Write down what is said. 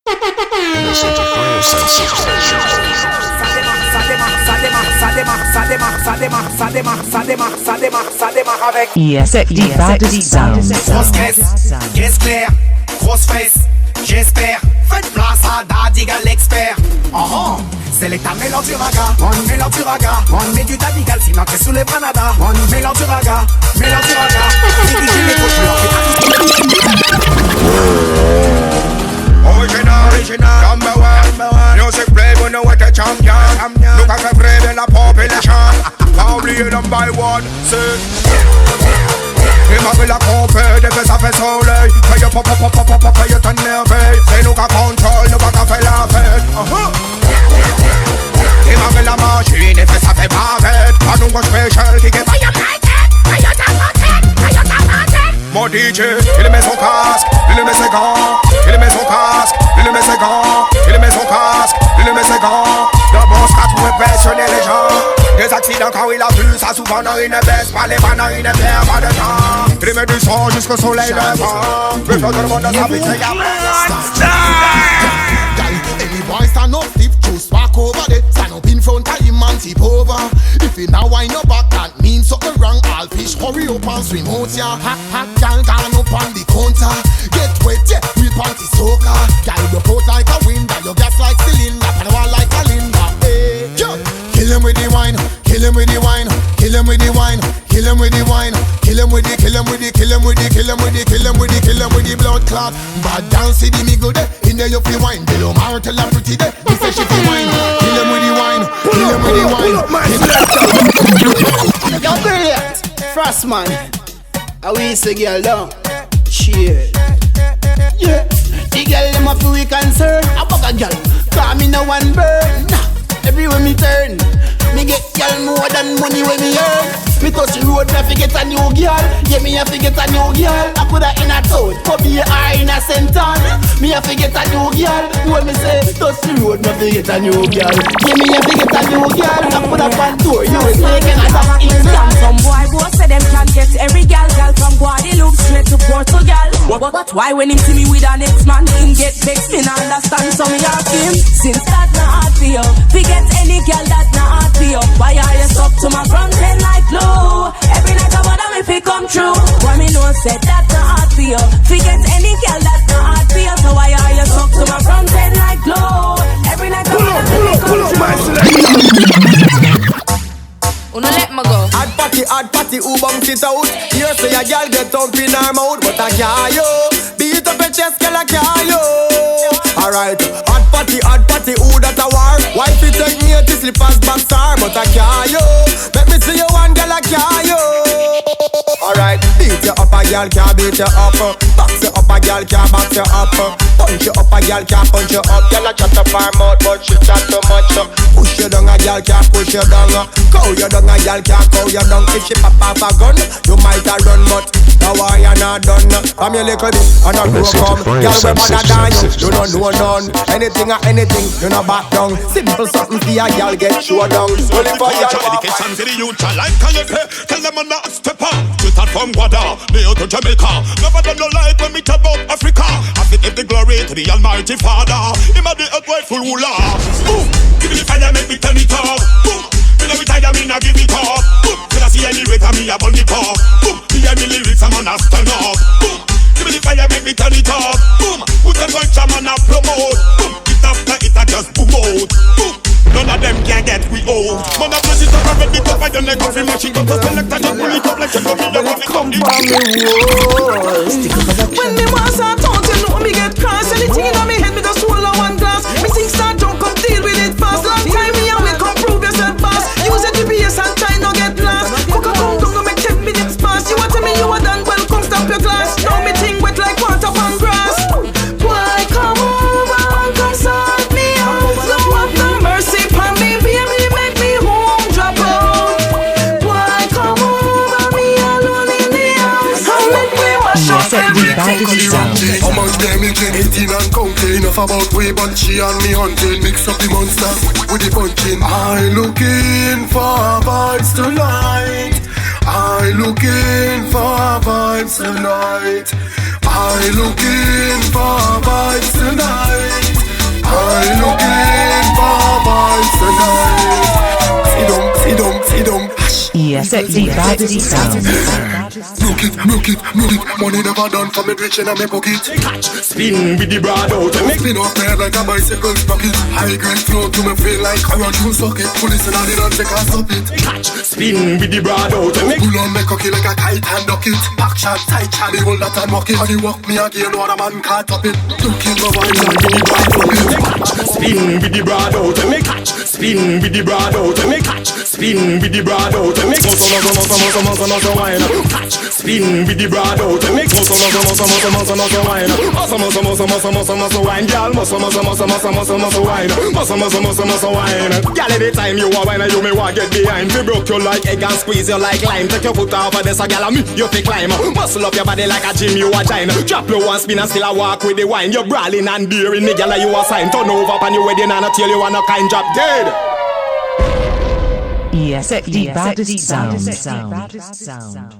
Listen to Real Sensation. avec ISD Sound. Grosse caisse claire, grosse fesse, j'espère. Faites place à Dadiga l'expert. Oh, c'est l'état mélange du raga, mélange du raga. Mets du Dadigal sinon t'es sous les Canada. Mélange du raga, mélange du raga. C'est DJ les Original, number one. Music play, we know what a champion. Look at the play de la population. Pas oublier number one, c'est. Il m'a fait la compé, dès que ça fait soleil. Paye pop, paye t'énerver. C'est nous qui contrôle, nous qui fait la fête. Il m'a fait la machine, et fait ça fait bavette. Pas nous qu'on spécial, qui est pas y'a mon DJ, il met son casque, il met ses gants, il met son casque, il met ses gants, il met son casque, il met ses gants. Le boss a tout impressionné les gens. Des accidents quand il a vu ça souvent dans une baisse, pas les bananes, il ne perd pas de temps. Il met du son jusqu'au soleil levant. Le flot de le monde dans sa vie, c'est Any boy stand up, stiff juice walk over there. Stand up in front of him and tip over. If you now wind your back, that means something wrong. All fish hurry up and swim out ya. Hot gal gone up on the counter. Get wet, yeah, real panty soaker. Gal look out like a wind, and your gas like cylinder, and wall like a linda. Hey, yo, kill him with the wine, kill him with the wine, kill him with the wine, kill him with the wine, kill him with the, kill him with the, kill him with the, kill him with the, kill him with the, kill him with the blood clot. Bad down, see the me good there. In there you feel wine, below my tell her pretty there. He say she feel wine, kill him with the wine, kill him with the wine. Yo, brilliant, frost man. I will say girl down. Cheers. Yeah, the girl them a feel we concern. I bug a girl, call me no one burn. Everywhere me turn, me get girl more than money when me earn. Me touch the road, me have to get a new girl. Yeah, me have to get a new girl. I put her in a town, put me her in a senton. Me have to get a new girl. When me say touch the road, me have to get a new girl. Yeah, me have to get a new girl. I put her on tour, you was making a top England. Some boy both say them can't get every girl from Guadeloupe straight to Portugal. But why when him see me with an ex-man, him get vexed, me not understand. So me ask him, since that not hard for you, forget any girl that not hard for you. Why are you stuck to my front end like glue? Every night I wonder if it come true. Why me know said that not hard for you, forget any girl that not hard for you. So why are you stuck to my front end like glue? Every night I wonder if it come true. Uno let me go. hard party, who bumps it out? Here say a girl get up in her mouth, but I can't yo. Beat up your chest, girl, I can't yo. Alright, hard party, who that a war? Wife it take me to slippers back star, but I can't yo. Let me see you one girl, I can't yo. Alright, beat you up, a girl can't beat you up. Box you up, a girl can't box you up. Punch you up, a girl can't punch you up. Girl a chat up her mouth, but she chat too much. Push you down, a girl can't push you down. Cow you down, a girl can't cow you down. If she pop off a gun, you might a run, but now why you not done? From your little bit, and I grow come. Girl we mother than you don't know none. Anything or anything, you no back down. Simple something for a girl get show down. Only for your education to the youth, like Cayenne. Tell them on the step up. Start from Guada, Leo to Jamaica. Never done no like when we talk about Africa. I fit give the glory to the Almighty Father. Him a the grateful ruler. Give me the fire, make me turn it up. Me no be tired, me no give it up. Till I see any rate, me a burn it up. Me hear me lyrics, I'm on a stand up. Give me the fire, make me turn it up. Put them bunch, I'm on a promote. It after it, I just boom out. None of them can get we old. Man of blessings up and ready to fight the neck of the machine. Got to select and just pull it up like you know me. You want me come from me when me was a thought, you know me get cross. Anything in me head, me just swallow one glass. Me think start don't come deal with it fast. Long time me and we come prove yourself fast. Use a GPS and try not get lost. Fuck a come down, go make 10 minutes pass. You want to me, you are done, well come stop your glass. Now me think wet like water on grass. Why come over and come sort me out? No have no mercy upon me, baby, make me home drop out. Why come over me alone in the house? How make me wash up everything? Amongst them in 18 and counting. Enough about way, but she and me hunting. Mix up the monster with the punching. I looking for vibes tonight. I looking for vibes tonight. I looking for vibes tonight. ESD Baddest Sound. Milk it, money never done for me rich in my pocket. Spin with the broad out and make Spin up there like a bicycle sprocket. High grade flow to me feel like I run you suck it. Police and all they don't take a stop it. Spin with the broad out and make Pull on me cocky like a kite and duck it. Back shot, tight shot, the whole that and walk it. And you walk me again, what a man can't top it. Look in my wine and give me right up it. Spin with the broad out and make Spin with the broad out and make Spin with the broad out and make Muscle wine. Spin with the broad out and make muscle wine. Muscle wine, girl. Muscle wine. Muscle wine. Girl, every time you a wine, you me want get behind. We broke you like egg and squeeze you like lime. Take your foot off of this, girl, and me you fi climb. Muscle up your body like a gym, you a giant. Drop low and spin and still a walk with the wine. You brawling and beering me, girl, you a sign. Turn over on your wedding and until you wanna kind drop dead. ESD Baddest Sound.